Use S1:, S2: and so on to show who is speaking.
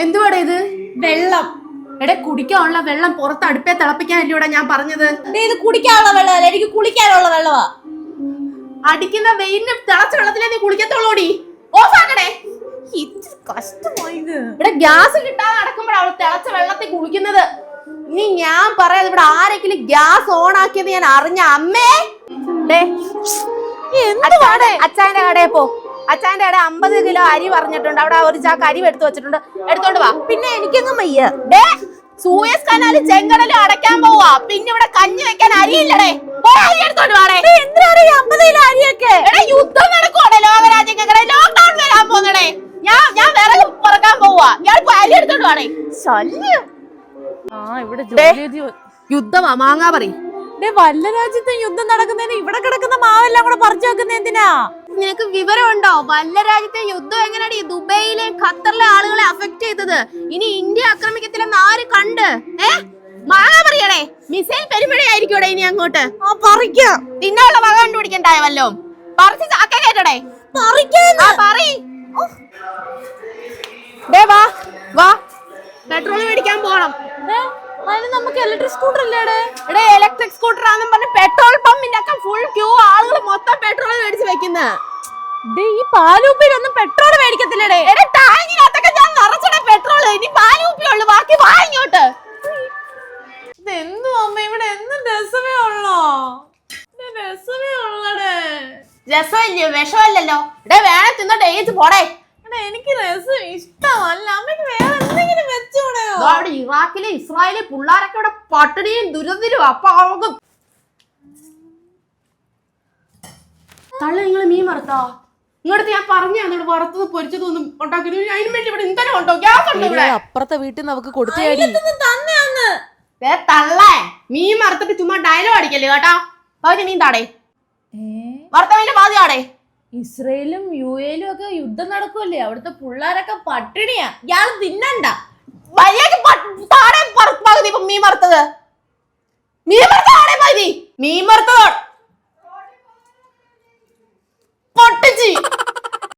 S1: എന്തുവാടേ ഇത്? വെള്ളം. എടെ കുടിക്കാനുള്ള വെള്ളം പുറത്ത് അടുപ്പേ തിളപ്പിക്കാനല്ലൂടെ ഞാൻ പറഞ്ഞത്.
S2: ഇത് കുടിക്കാനുള്ള വെള്ളമല്ല, എനിക്ക് കുളിക്കാനുള്ള വെള്ളമാ.
S1: അടിക്കുന്ന വെയിലിന് തിളച്ച വെള്ളത്തിലേ നീ കുളിക്കത്തോളൂടി. ഓഫാക്കടേ.
S2: കഷ്ടമായത്.
S1: ഇവിടെ ഗ്യാസ് കിട്ടാതെ നടക്കുമ്പോഴാണ് അവള് തിളച്ച വെള്ളത്തിൽ കുളിക്കുന്നത്. ഇനി ഞാൻ പറയാതെ ഇവിടെ ആരെങ്കിലും ഗ്യാസ് ഓൺ ആക്കിയത് ഞാൻ അറിഞ്ഞ അമ്മേ. അച്ചായന്റെ കടയിൽ പോ. അച്ചായന്റെ കട 50 കിലോ അരി പറഞ്ഞിട്ടുണ്ട്. അവിടെ ഒരു ചാക്ക് അരി എടുത്തു വെച്ചിട്ടുണ്ട്. എടുത്തോണ്ട് വാ.
S2: പിന്നെ എനിക്കൊന്നും വയ്യ.
S1: സൂയസ് കനാല് ചെങ്കടലും അടയ്ക്കാൻ പോവാ. പിന്നെ ഇവിടെ കഞ്ഞി വെക്കാൻ അരിയില്ലടേ. അരി എടുത്തോണ്ട് വാടേ.
S2: എന്തിനാ 50 കിലോ അരിയൊക്കെ?
S1: യുദ്ധം നടക്കുവാണേ ലോകരാജ്യങ്ങളുടെ. ലോക്ക്ഡൌൺ വരാൻ പോകുന്നടേ. ഞാൻ വിറക് പറക്കാൻ പോവാ. ഞാൻ അരി എടുത്തോണ്ട് വാടേ.
S2: ശല്യം.
S1: ഇവിടെ യുദ്ധമാ. മാങ്ങാ പറ.
S2: വല്ല രാജ്യത്തും യുദ്ധം നടക്കുന്നതിന് ഇവിടെ കിടക്കുന്ന മാവെല്ലാം കൂടെ പറിച്ചു വെക്കുന്ന എന്തിനാ?
S1: നിനക്ക് വിവരമുണ്ടോ? വല്ല രാജ്യത്തെ യുദ്ധം എങ്ങനെയാണ് ദുബൈയിലെ ഖത്തറിലെ ആളുകളെ അഫക്ട് ചെയ്തത്? ഇനി ഇന്ത്യ ആക്രമിക്കത്തില്ലെന്ന് ആര് കണ്ട്? മാങ്ങാ പറയണേ. മിസൈൽ പെരുമഴയായിരിക്കും ഇനി അങ്ങോട്ട്.
S2: പറിക്കാം.
S1: തിന്നുള്ള വക കണ്ടുപിടിക്കണ്ടായ വല്ലോ. പറിച്ച് ചാക്ക കേട്ടടേ. വാ വാ, പെട്രോൾ മേടിക്കാൻ പോണം.
S2: നമുക്ക് ഇലക്ട്രിക് സ്കൂട്ടർ അല്ലേ?
S1: ഇലക്ട്രിക് സ്കൂട്ടർ ആണെന്ന് പറഞ്ഞ് പെട്രോൾ പമ്പിന്റെ ഒക്കെ ഫുൾ ക്യൂ. ആളുകൾ മൊത്തം പെട്രോൾ മേടിച്ച് വെക്കുന്നത്.
S2: ഈ പാലൂപ്പിലൊന്നും പെട്രോൾ മേടിക്കത്തില്ലേ?
S1: ടാങ്കിനകത്തൊക്കെ ഞാൻ നിറച്ചിട പെട്രോൾ. ഇനി പാലൂപ്പിയുള്ളു, ബാക്കി വാ ഇങ്ങോട്ട്.
S2: ഇതെന്തു അമ്മ, ഇവിടെ എന്നും രസമേ ഉള്ളോ? രസമേ ഉള്ളടേ.
S1: രസമില്ലയോ? വിഷമല്ലല്ലോ. വേണേ തിന്നിട്ട് ഏച്ച് പോടേ.
S2: എനിക്ക് രസം ഇഷ്ടമല്ല. അമ്മയ്ക്ക് വേറെ എന്തെങ്കിലും വെച്ചൂടെയോ?
S1: അവിടെ ഇറാഖിലെ ഇസ്രായേലിലെ പിള്ളേരൊക്കെ ഇവിടെ പട്ടിണിയും ദുരിതത്തിലും. അപ്പൊ ആകും തള്ളി. നിങ്ങൾ മീൻ വറുത്താ? ഇങ്ങോട്ട് ഞാൻ പറഞ്ഞു എന്നോട് വറുത്തത് പൊരിച്ചതൊന്നും ഉണ്ടാക്കി. അതിന് വേണ്ടി ഇവിടെ ഇന്ധനം ഉണ്ടോ? ഗ്യാസ് ഉണ്ടോ ഇവിടെ?
S2: അപ്പുറത്തെ വീട്ടിൽ നമുക്ക് കൊടുത്തേടി.
S1: തള്ളേ, മീൻ വറുത്തിട്ട് ചുമ്മാ ഡയലോഗ് അടിക്കല്ലേ കേട്ടാ. പകുതി മീൻ താടേ. വറുത്ത മീൻ്റെ പാതി താടേ.
S2: ഇസ്രയേലും UAE ഒക്കെ യുദ്ധം നടക്കുമല്ലേ? അവിടുത്തെ പിള്ളേരൊക്കെ പട്ടിണിയാ. ഇയാള് തിന്നണ്ട.
S1: പകുതി മീൻ വറുത്തത്. മീൻ വറുത്തതാടേ പകുതി. മീൻ വറുത്തതോ പൊട്ടിച്ച്